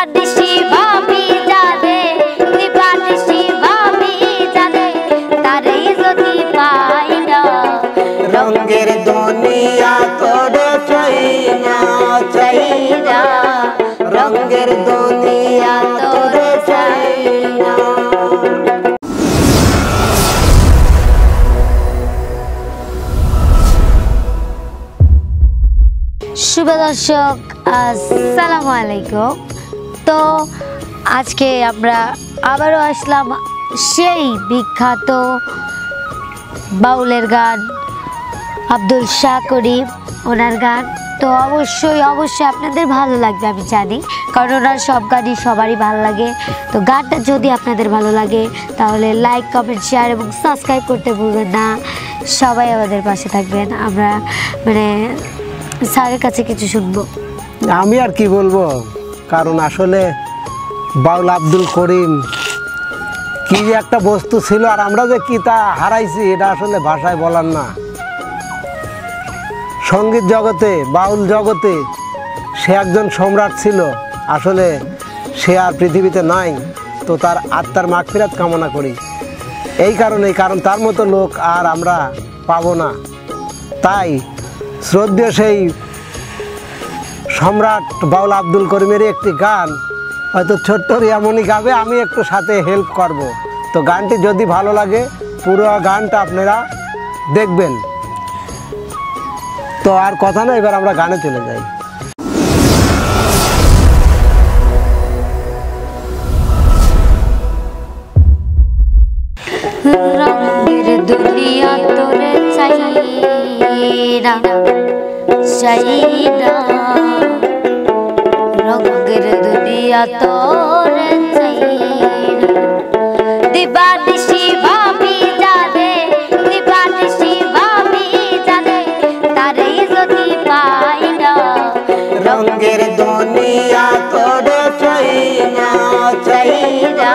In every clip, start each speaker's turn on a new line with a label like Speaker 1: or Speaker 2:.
Speaker 1: দিবানিশি ভাবি জানে, দিবানিশি ভাবি জানে, তারে যদি পাই না।
Speaker 2: রঙের দুনিয়া তোরে চাই না, চাই না, রঙের দুনিয়া তোরে চাই না।
Speaker 1: শুভ দর্শক, আসসালামু আলাইকুম। তো আজকে আমরা আবারও আসলাম সেই বিখ্যাত বাউলের গান আব্দুল শাহ করিম ওনার গান। তো অবশ্যই আপনাদের ভালো লাগবে আমি জানি, কারণ ওনার সব গানই সবারই ভালো লাগে। তো গানটা যদি আপনাদের ভালো লাগে তাহলে লাইক, কমেন্ট, শেয়ার এবং সাবস্ক্রাইব করতে ভুলবেন না। সবাই আমাদের পাশে থাকবেন। আমরা স্যারের কাছে কিছু শুনবো।
Speaker 2: আমি আর কি বলবো, কারণ আসলে বাউল আব্দুল করিম কি যে একটা বস্তু ছিল, আর আমরা যে কি তা হারাইছি এটা আসলে ভাষায় বলার না। সঙ্গীত জগতে, বাউল জগতে সে একজন সম্রাট ছিল। আসলে সে আর পৃথিবীতে নাই। তো তার আত্মার মাগফিরাত কামনা করি। কারণ তার মতো লোক আর আমরা পাবো না। তাই শ্রদ্ধেয় সেই সম্রাট বাউল আব্দুল করিমের একটি গান হয়তো ছোট্ট রিয়ামণি গাবে, আমি একটু সাথে হেল্প করব। তো গানটি যদি ভালো লাগে পুরো গানটা আপনারা দেখবেন। তো আর কথা না, এবার আমরা গানে চলে যাই।
Speaker 1: রঙের দুনিয়া তোরে চাই না, চাই না, রঙের দুনিয়া তোরে চাই না। দিবানিশি ভাবি জানে, দিবানিশি ভাবি জানে, তারে যদি পাই না।
Speaker 2: রঙের দুনিয়া তোরে চাই না, চাই না,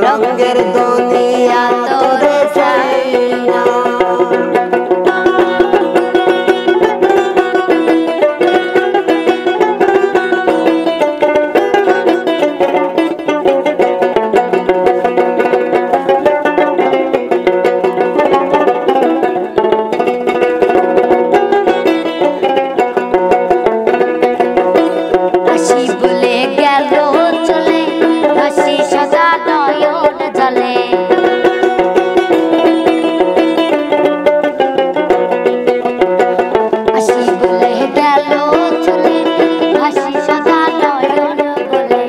Speaker 2: রঙের দুনিয়া তোরে চাই না।
Speaker 1: হাসি বলে গেল চলে, হাসি সাদা নয়ন জলে। হাসি বলে গেল চলে, হাসি সাদা নয়ন বলে।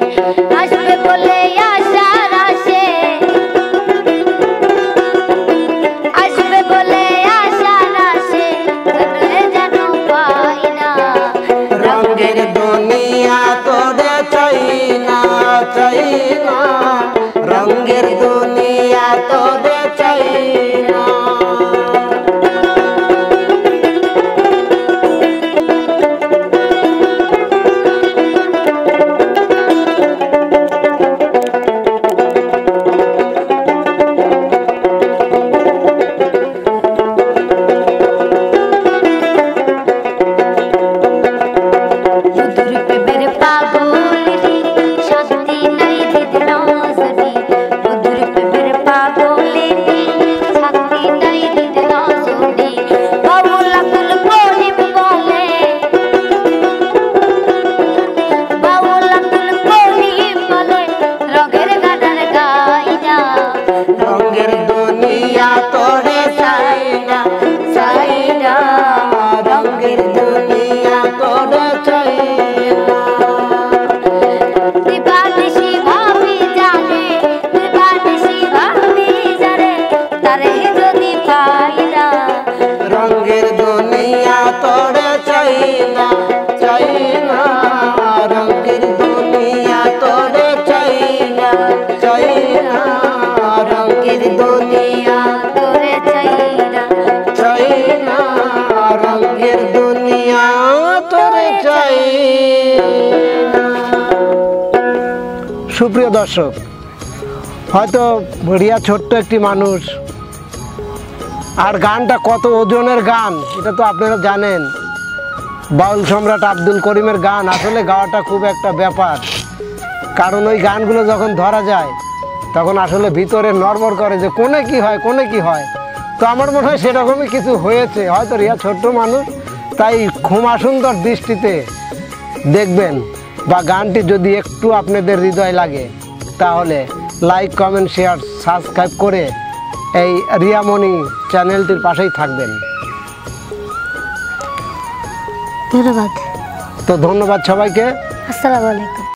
Speaker 1: আসবে বলে আশার আসে, আসবে বলে আশার আসে, যেন পাই না।
Speaker 2: রঙের দুনিয়া তোরে চাই না, চাই না, রঙের দুনিয়া তোরে চাই না।
Speaker 1: মধুর প্রেমের পাগল রে, শান্তি নাই দিদি রজনী। মধুর প্রেমের পাগল রে, শান্তি নাই দিদি রজনী। বাউল আব্দুল করিম বলে, বাউল আব্দুল করিম বলে, রঙের গানের গাই না।
Speaker 2: রঙের দুনিয়া তোরে চাই না, চাই না, রঙের দুনিয়া তোরে চাই না।
Speaker 1: দিবানিশি ভাবি জানে, দিবানিশি ভাবি জানে, তারে যদি পাই না।
Speaker 2: রঙের দুনিয়া তোরে চাই না, চাই না, রঙের দুনিয়া তোরে চাই না, চাই না, রঙের দুনিয়া
Speaker 1: তোরে চাই না,
Speaker 2: চাই না, রঙের দুনিয়া তোরে চাই না। সুপ্রিয় দর্শক, হয়তো রিয়া ছোট্ট একটি মানুষ, আর গানটা কত ওজনের গান এটা তো আপনারা জানেন। বাউল সম্রাট আব্দুল করিমের গান আসলে গাওয়াটা খুব একটা ব্যাপার। কারণ ওই গানগুলো যখন ধরা যায় তখন আসলে ভিতরে নড়বড় করে যে কোনে কি হয় কোনে কি হয়। তো আমার মনে হয় সেরকমই কিছু হয়েছে, হয়তো রিয়া ছোট্ট মানুষ, তাই ক্ষমা সুন্দর দৃষ্টিতে দেখবেন। বা গানটি যদি একটু আপনাদের হৃদয় লাগে তাহলে লাইক কমেন্ট শেয়ার সাবস্ক্রাইব করে এই রিয়ামণি চ্যানেলটির পাশেই থাকবেন।
Speaker 1: ধন্যবাদ।
Speaker 2: তো ধন্যবাদ সবাইকে।
Speaker 1: আসসালামু আলাইকুম।